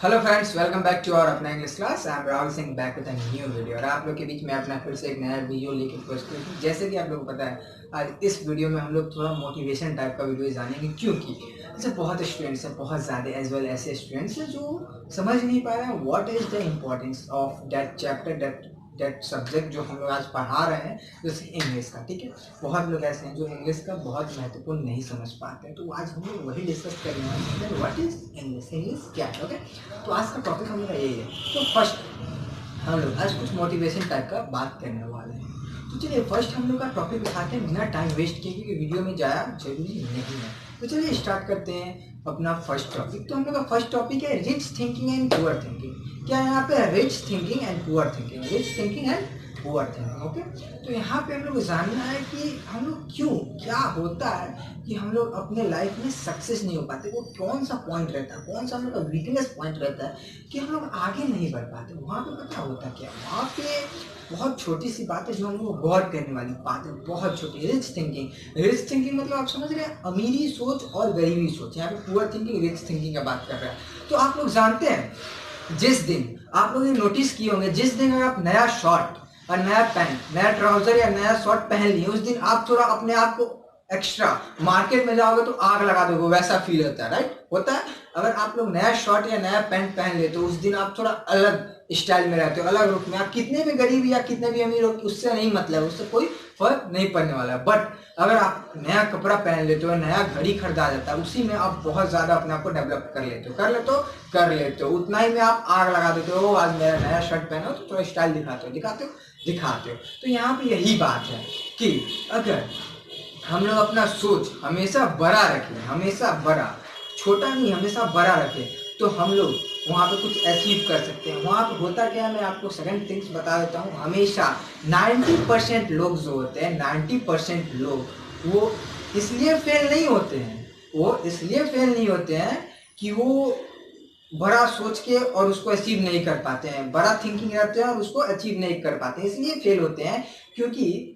Hello friends, welcome back to our अपना English class. I am Rahul Singh back with a new video. और आप लोग के बीच में अपना फिर से एक नया वीडियो लेके उपस्थित हूँ। जैसे कि आप लोगों को पता है, आज इस वीडियो में हम लोग थोड़ा मोटिवेशन टाइप का वीडियो जानेंगे, क्योंकि ऐसे बहुत स्टूडेंट्स हैं, बहुत ज़्यादा एज वेल ऐसे स्टूडेंट्स हैं जो समझ नहीं पा रहे हैं what is the importance of that chapter, that subject जो हम लोग आज पढ़ा रहे हैं, जैसे इंग्लिश का। ठीक है, बहुत लोग ऐसे हैं जो इंग्लिश का बहुत महत्वपूर्ण नहीं समझ पाते हैं, तो आज हम लोग वही डिस्कस करने वाले हैं व्हाट इज इंग्लिश, इंग्लिश क्या है। ओके, तो आज का टॉपिक हम लोग का यही है। तो फर्स्ट हम लोग आज कुछ मोटिवेशन टाइप का बात करने वाले हैं। तो चलिए फर्स्ट हम लोग का टॉपिक उठाते हैं बिना टाइम वेस्ट किए, क्योंकि वीडियो में जाया जरूरी नहीं है। तो चलिए स्टार्ट करते हैं अपना फर्स्ट टॉपिक। तो हम लोग का फर्स्ट टॉपिक है rich thinking and poor thinking. क्या यहाँ पे rich thinking and poor thinking, rich thinking and poor thinking. Okay, तो यहाँ पे हम लोग जानना है कि हम लोग क्यों, क्या होता है कि हम लोग अपने लाइफ में सक्सेस नहीं हो पाते। वो कौन सा पॉइंट रहता है, कौन सा हम लोग का वीकनेस पॉइंट रहता है कि हम लोग आगे नहीं बढ़ पाते। वहाँ पे पता होता क्या, वहाँ पे बहुत छोटी सी बात है जो हम लोग गौर करने वाली बात है, बहुत छोटी। रिच थिंकिंग, रिच थिंकिंग मतलब आप समझ रहे हैं अमीरी सोच और गरीबी सोच। यहाँ पे पुअर थिंकिंग रिच थिंकिंग का बात कर रहा है। तो आप लोग जानते हैं, जिस दिन आप लोग ने नोटिस किए होंगे, जिस दिन अगर आप नया शर्ट और नया पैंट, नया ट्राउजर या नया शर्ट पहन लिए, उस दिन आप थोड़ा अपने आप को एक्स्ट्रा मार्केट में जाओगे तो आग लगा दोगे, वैसा फील होता है, राइट? होता है। अगर आप लोग नया शर्ट या नया पैंट पहन ले तो उस दिन आप थोड़ा अलग स्टाइल में रहते हो, अलग रूप में। आप कितने भी गरीब या कितने भी अमीर हो, उससे नहीं मतलब, उससे कोई फर्क नहीं पड़ने वाला है। बट अगर आप नया कपड़ा पहन लेते हो, नया घड़ी खरीदा जाता है, उसी में आप बहुत ज्यादा अपने आप को डेवलप कर लेते हो, उतना ही में आप आग लगा देते हो। आज मेरा नया शर्ट पहनो तो थोड़ा स्टाइल दिखाते हो। तो यहाँ पे यही बात है कि अगर हम लोग अपना सोच हमेशा बड़ा रखें, हमेशा बड़ा, छोटा नहीं, हमेशा बड़ा रखें, तो हम लोग वहाँ पे कुछ अचीव कर सकते हैं। वहाँ पे होता क्या है, मैं आपको सेकंड थिंग्स बता देता हूँ। हमेशा 90% लोग जो होते हैं, 90% लोग वो इसलिए फेल नहीं होते हैं, वो इसलिए फेल नहीं होते हैं कि वो बड़ा सोच के और उसको अचीव नहीं कर पाते हैं, बड़ा थिंकिंग रहते हैं और उसको अचीव नहीं कर पाते हैं, इसलिए फेल होते हैं क्योंकि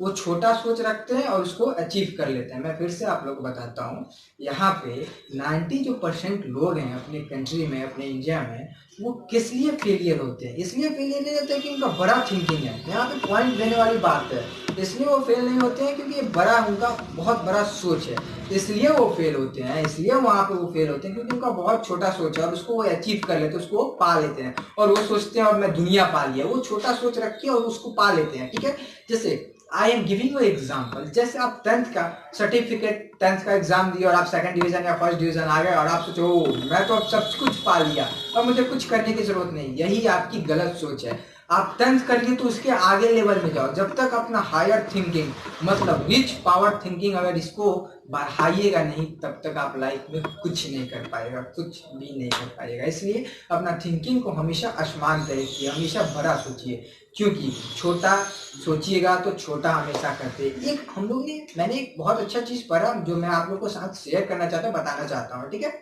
वो छोटा सोच रखते हैं और उसको अचीव कर लेते हैं। मैं फिर से आप लोग को बताता हूँ, यहाँ पे 90% लोग हैं अपने कंट्री में, अपने इंडिया में, वो किस लिए फेलियर होते हैं? इसलिए फेलियर नहीं होते हैं कि उनका बड़ा थिंकिंग है। यहाँ पे पॉइंट देने वाली बात है, इसलिए वो फेल नहीं होते हैं क्योंकि ये बड़ा, उनका बहुत बड़ा सोच है, इसलिए वो फेल होते हैं। इसलिए वहाँ पे वो फेल होते हैं क्योंकि उनका बहुत छोटा सोच है और उसको वो अचीव कर लेते हैं, उसको वो पा लेते हैं। और वो सोचते हैं और मैं दुनिया पा लिया, वो छोटा सोच रख के और उसको पा लेते हैं। ठीक है, जैसे I am giving you example. जैसे आप 10th का सर्टिफिकेट, 10th का एग्जाम दिए और आप सेकंड डिवीजन या फर्स्ट डिवीजन आ गए और आप सोचो मैं तो अब सब कुछ पा लिया और मुझे कुछ करने की जरूरत नहीं। यही आपकी गलत सोच है। आप 10th कर लिए तो उसके आगे लेवल में जाओ। जब तक अपना हायर थिंकिंग, मतलब रिच पावर थिंकिंग, अगर इसको बढ़ाइएगा नहीं, तब तक आप लाइफ में कुछ नहीं कर पाएगा, कुछ भी नहीं कर पाएगा। इसलिए अपना थिंकिंग को हमेशा आसमान पे रखिए, हमेशा बड़ा सोचिए, क्योंकि छोटा सोचिएगा तो छोटा हमेशा करते हैं। एक हम लोग ने, मैंने एक बहुत अच्छा चीज पढ़ा जो मैं आप लोगों को साथ शेयर करना चाहता हूँ, बताना चाहता हूँ। ठीक है,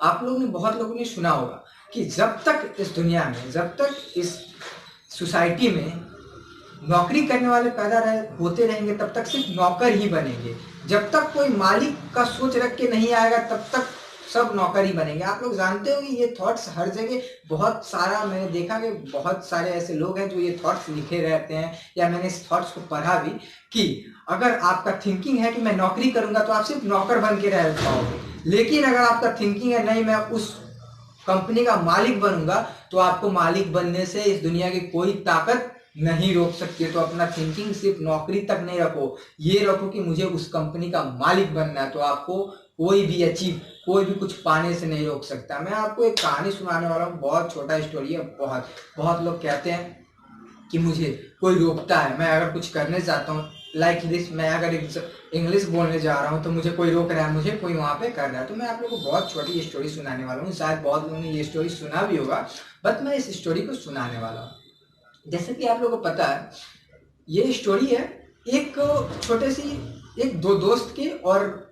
आप लोग ने, बहुत लोगों ने सुना होगा कि जब तक इस दुनिया में, जब तक इस सोसाइटी में नौकरी करने वाले पैदा होते रहेंगे, तब तक सिर्फ नौकर ही बनेंगे। जब तक कोई मालिक का सोच रख के नहीं आएगा, तब तक सब नौकर ही बनेंगे। आप लोग जानते हो कि ये थॉट्स हर जगह बहुत सारा, मैंने देखा कि बहुत सारे ऐसे लोग हैं जो ये थॉट्स लिखे रहते हैं, या मैंने इस थॉट्स को पढ़ा भी, कि अगर आपका थिंकिंग है कि मैं नौकरी करूंगा तो आप सिर्फ नौकर बन के रह पाओगे। लेकिन अगर आपका थिंकिंग है नहीं, मैं उस कंपनी का मालिक बनूंगा, तो आपको मालिक बनने से इस दुनिया की कोई ताकत नहीं रोक सकती है। तो अपना थिंकिंग सिर्फ नौकरी तक नहीं रखो, ये रखो कि मुझे उस कंपनी का मालिक बनना है, तो आपको कोई भी अचीव, कोई भी कुछ पाने से नहीं रोक सकता। मैं आपको एक कहानी सुनाने वाला हूँ, बहुत छोटा स्टोरी है। बहुत बहुत लोग कहते हैं कि मुझे कोई रोकता है, मैं अगर कुछ करने जाता हूँ, लाइक दिस, मैं अगर इंग्लिश बोलने जा रहा हूँ तो मुझे कोई रोक रहा है, मुझे कोई वहाँ पे कर रहा है। तो मैं आप लोगों को बहुत छोटी स्टोरी सुनाने वाला हूँ, शायद बहुत लोगों ने ये स्टोरी सुना भी होगा, बट मैं इस स्टोरी को सुनाने वाला हूँ। जैसे कि आप लोगों को पता है, ये स्टोरी है एक छोटे सी, एक दो दोस्त की, और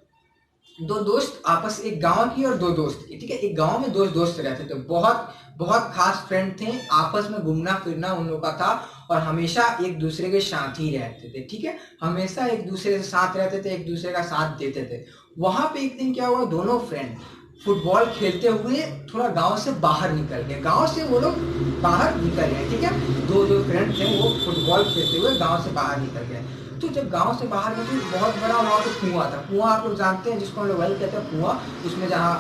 दो दोस्त आपस, एक गांव की और दो दोस्त की। ठीक है, एक गांव में दो दोस्त रहते थे, बहुत बहुत खास फ्रेंड थे, आपस में घूमना फिरना उन लोगों का था और हमेशा एक दूसरे के साथ ही रहते थे। ठीक है, हमेशा एक दूसरे के साथ रहते थे, एक दूसरे का साथ देते थे। वहां पे एक दिन क्या हुआ, दोनों फ्रेंड फुटबॉल खेलते हुए थोड़ा गांव से बाहर निकल गए, गांव से वो लोग बाहर निकल गए, ठीक है। दो जो फ्रेंड थे वो फुटबॉल खेलते हुए गांव से बाहर निकल गए। तो जब गांव से बाहर गए तो बहुत बड़ा वहाँ पे कुआं था। कुआं आप लोग जानते हैं जिसको हम लोग वेल कहते हैं, कुआं, उसमें जहाँ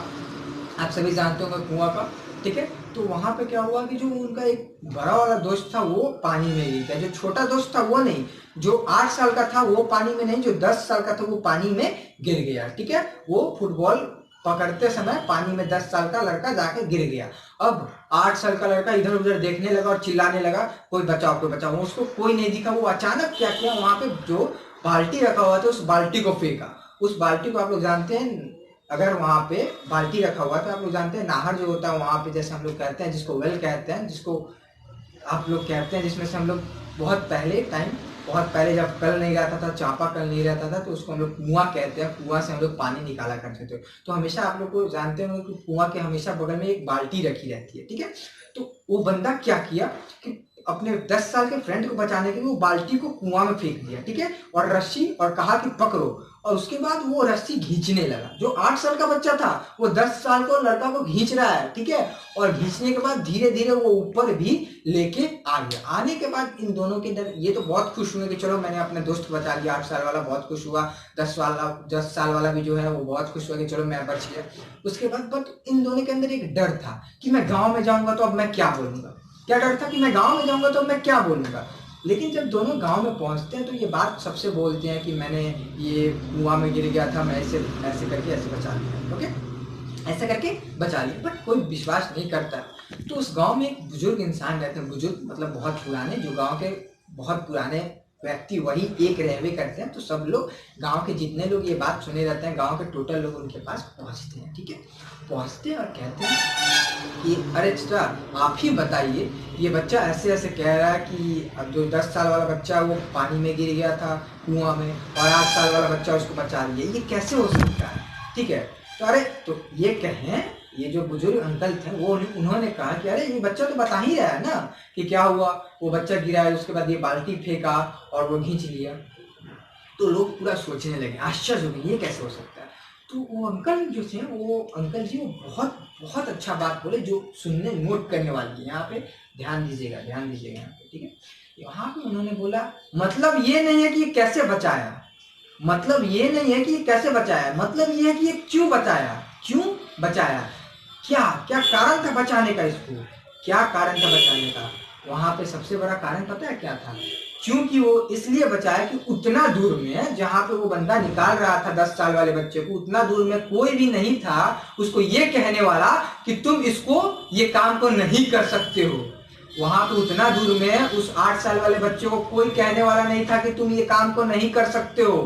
आप सभी जानते होंगे कुआं का, ठीक है। तो वहां पे क्या हुआ कि जो उनका एक बड़ा वाला दोस्त था वो पानी में गिर गया, जो छोटा दोस्त था वो नहीं, जो 8 साल का था वो पानी में नहीं, जो 10 साल का था वो पानी में गिर गया, ठीक है। वो फुटबॉल पकड़ते समय पानी में 10 साल का लड़का जाके गिर गया। अब 8 साल का लड़का इधर उधर देखने लगा और चिल्लाने लगा, कोई बचाओ कोई बचाओ। उसको कोई नहीं दिखा। वो अचानक क्या किया, वहां पे जो बाल्टी रखा हुआ था उस बाल्टी को फेंका। उस बाल्टी को आप लोग जानते हैं, अगर वहां पे बाल्टी रखा हुआ तो आप लोग जानते हैं नाहर जो होता है वहां पे, जैसे हम लोग कहते हैं जिसको वेल कहते हैं, जिसको आप लोग कहते हैं, जिसमें से हम लोग बहुत पहले टाइम, बहुत पहले जब कल नहीं रहता था, चापा कल नहीं रहता था, तो उसको हम लोग कुआं कहते हैं। कुआं से हम लोग पानी निकाला करते थे। तो हमेशा आप लोग को जानते होंगे कि कुआं के हमेशा बगल में एक बाल्टी रखी रहती है, ठीक है। तो वो बंदा क्या किया कि अपने 10 साल के फ्रेंड को बचाने के लिए वो बाल्टी को कुआं में फेंक दिया, ठीक है, और रस्सी, और कहा कि पकड़ो। और उसके बाद वो रस्सी खींचने लगा। जो 8 साल का बच्चा था वो 10 साल को लड़का को खींच रहा है, ठीक है। और खींचने के बाद धीरे धीरे वो ऊपर भी लेके आ गया। आने के बाद इन दोनों के अंदर ये तो बहुत खुश हुए कि चलो मैंने अपने दोस्त को बचा लिया। 8 साल वाला बहुत खुश हुआ, 10 साल वाला भी जो है वो बहुत खुश हुआ कि चलो मैं बच गया। उसके बाद बट इन दोनों के अंदर एक डर था कि मैं गाँव में जाऊंगा तो अब मैं क्या बोलूंगा। क्या डर था कि मैं गाँव में जाऊंगा तो अब मैं क्या बोलूंगा। लेकिन जब दोनों गांव में पहुंचते हैं तो ये बात सबसे बोलते हैं कि मैंने ये कुआं में गिर गया था, मैं ऐसे ऐसे करके ऐसे बचा लिया, ओके, ऐसे करके बचा लिया। बट कोई विश्वास नहीं करता। तो उस गांव में एक बुजुर्ग इंसान रहते हैं, बुजुर्ग मतलब बहुत पुराने, जो गांव के बहुत पुराने व्यक्ति वही एक रहवे करते हैं। तो सब लोग, गांव के जितने लोग ये बात सुने रहते हैं, गांव के टोटल लोग उनके पास पहुंचते हैं, ठीक है। पहुंचते हैं और कहते हैं कि अरे चाचा आप ही बताइए, ये बच्चा ऐसे ऐसे कह रहा है कि अब जो 10 साल वाला बच्चा वो पानी में गिर गया था कुआं में, और 8 साल वाला बच्चा उसको बचा लिया, ये कैसे हो सकता है, ठीक है। तो अरे तो ये कहें, ये जो बुजुर्ग अंकल थे वो उन्होंने कहा कि अरे ये बच्चा तो बता ही रहा है ना कि क्या हुआ, वो बच्चा गिरा है, उसके बाद ये बाल्टी फेंका और वो खींच लिया। तो लोग पूरा सोचने लगे, आश्चर्य हो गए, ये कैसे हो सकता है। तो वो अंकल जो थे, वो अंकल जी वो बहुत बहुत अच्छा बात बोले, जो सुनने नोट करने वाली है। यहाँ पे ध्यान दीजिएगा, ध्यान दीजिएगा यहाँ पे, ठीक है। यहाँ पे उन्होंने बोला, मतलब ये नहीं है कि ये कैसे बचाया, मतलब ये नहीं है कि ये कैसे बचाया, मतलब ये है कि ये क्यों बचाया, क्यों बचाया, क्या क्या कारण था बचाने का इसको, क्या कारण था बचाने का। वहां पे सबसे बड़ा कारण पता है क्या था, क्योंकि वो इसलिए बचाया कि उतना दूर में जहां पे वो बंदा निकाल रहा था 10 साल वाले बच्चे को, उतना दूर में कोई भी नहीं था उसको ये कहने वाला कि तुम इसको ये काम को नहीं कर सकते हो। वहां पे उतना दूर में उस 8 साल वाले बच्चे को कोई कहने वाला नहीं था कि तुम ये काम को नहीं कर सकते हो।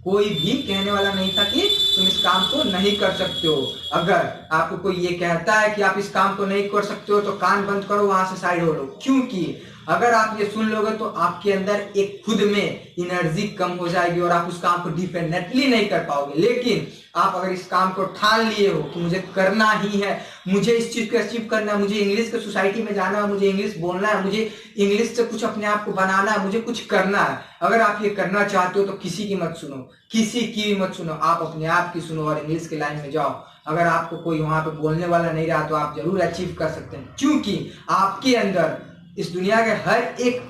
कोई भी कहने वाला नहीं था कि तुम इस काम को नहीं कर सकते हो। अगर आपको कोई ये कहता है कि आप इस काम को नहीं कर सकते हो तो कान बंद करो, वहां से साइड हो लो। क्योंकि अगर आप ये सुन लोगे तो आपके अंदर एक खुद में एनर्जी कम हो जाएगी और आप उस काम को डिफिनेटली नहीं कर पाओगे। लेकिन आप अगर इस काम को ठान लिए हो कि मुझे करना ही है, मुझे इस चीज को अचीव करना है, मुझे इंग्लिश के सोसाइटी में जाना है, मुझे इंग्लिश बोलना है, मुझे इंग्लिश से कुछ अपने आप को बनाना है, मुझे कुछ करना है, अगर आप ये करना चाहते हो तो किसी की मत सुनो, किसी की भी मत सुनो, आप अपने आप की सुनो और इंग्लिश के लाइन में जाओ। अगर आपको कोई वहां पे बोलने वाला नहीं रहा तो आप जरूर अचीव कर सकते हैं। क्योंकि आपके अंदर, इस दुनिया के हर एक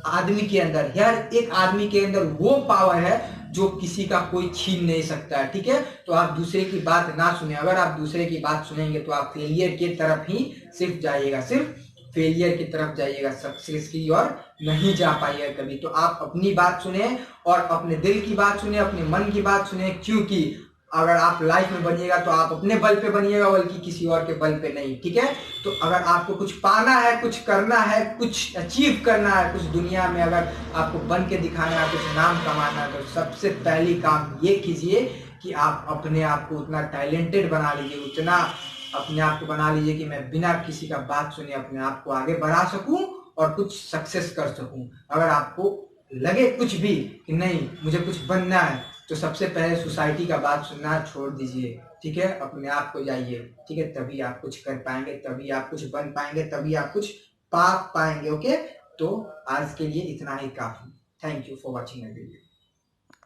आदमी के अंदर, हर एक आदमी के अंदर वो पावर है जो किसी का कोई छीन नहीं सकता है, ठीक है। तो आप दूसरे की बात ना सुने। अगर आप दूसरे की बात सुनेंगे तो आप फेलियर की तरफ ही सिर्फ जाइएगा, सिर्फ फेलियर की तरफ जाइएगा, सक्सेस की ओर नहीं जा पाइएगा कभी। तो आप अपनी बात सुने और अपने दिल की बात सुने, अपने मन की बात सुने। क्योंकि अगर आप लाइफ में बनिएगा तो आप अपने बल पे बनिएगा, बल्कि किसी और के बल पे नहीं, ठीक है। तो अगर आपको कुछ पाना है, कुछ करना है, कुछ अचीव करना है, कुछ दुनिया में अगर आपको बन के दिखाना है, कुछ नाम कमाना है, तो सबसे पहली काम ये कीजिए कि आप अपने आप को उतना टैलेंटेड बना लीजिए, उतना अपने आप को बना लीजिए कि मैं बिना किसी का बात सुने अपने आप को आगे बढ़ा सकूं और कुछ सक्सेस कर सकूं। अगर आपको लगे कुछ भी कि नहीं मुझे कुछ बनना है, तो सबसे पहले सोसाइटी का बात सुनना छोड़ दीजिए, ठीक है। अपने आप को जाइए, ठीक है, तभी आप कुछ कर पाएंगे, तभी आप कुछ बन पाएंगे, तभी आप कुछ पा पाएंगे, ओके। तो आज के लिए इतना ही काफी। Thank you for watching the video.